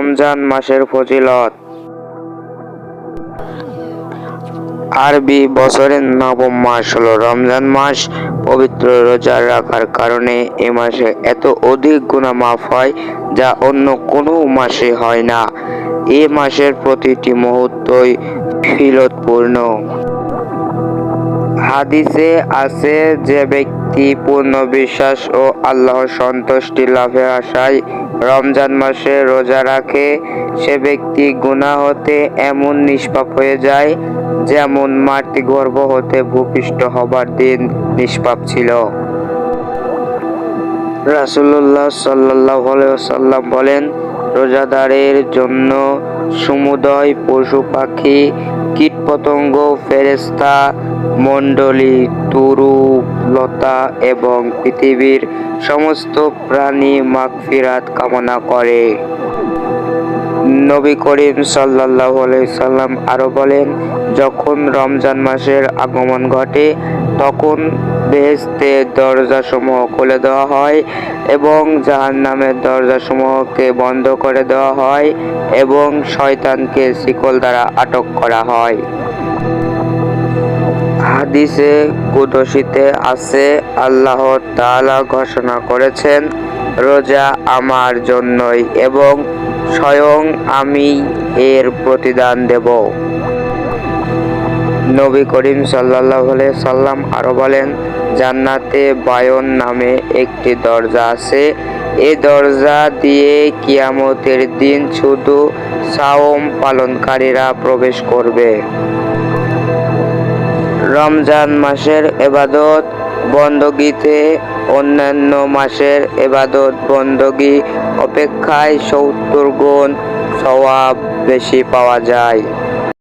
রমজান মাসের ফজিলত। আরবি বছরের নবম মাস হলো রমজান মাস। পবিত্র রোজা রাখার কারণে এ মাসে এত অধিক গুনাহ মাফ হয় যা অন্য কোনো মাসে হয় না। এ মাসের প্রতিটি মুহূর্তই ফজিলতপূর্ণ। হাদিসে আছে, যে ব্যক্তি পূর্ণ বিশ্বাস ও আল্লাহর সন্তুষ্টি লাভের আশায় রমজান মাসে রোজা রাখে, সে ব্যক্তি গুনাহ হতে এমন নিষ্পাপ হয়ে যায় যেমন মাটি গর্ভ হতে ভূপৃষ্ঠ হবার দিন নিষ্পাপ ছিল। রাসূলুল্লাহ সাল্লাল্লাহু আলাইহি ওয়াসাল্লাম বলেন, রোজাদারের জন্য সমুদয় পশু পাখি, কীটপতঙ্গ, ফেরেশতা মণ্ডলী, তরু লতা এবং পৃথিবীর সমস্ত প্রাণী মাগফিরাত কামনা করে। নবী করিম সাল্লাল্লাহু আলাইহি সাল্লাম আরো বলেন, যখন রমজান মাসের আগমন ঘটে তখন বেহেশতের দরজাসমূহ খুলে দেওয়া হয় এবং জাহান্নামের দরজাসমূহকে বন্ধ করে দেওয়া হয় এবং শয়তানকে শিকল দ্বারা আটক করা হয়। হাদিসে কুদসিতে আছে, আল্লাহ তাআলা ঘোষণা করেছেন, রোজা আমার জন্যই এবং স্বয়ং আমি এর প্রতিদান দেব। নবী করিম সাল্লাল্লাহু আলাইহি সাল্লাম আরো বলেন, জান্নাতে বায়ন নামে একটি দরজা আছে। এই দরজা দিয়ে কিয়ামতের দিন শুধু সাওম পালনকারীরা প্রবেশ করবে। রমজান মাসের ইবাদত বন্দগীতে অন্যান্য মাসের ইবাদত বন্দগী অপেক্ষায় 70 গুণ সওয়াব বেশি পাওয়া যায়।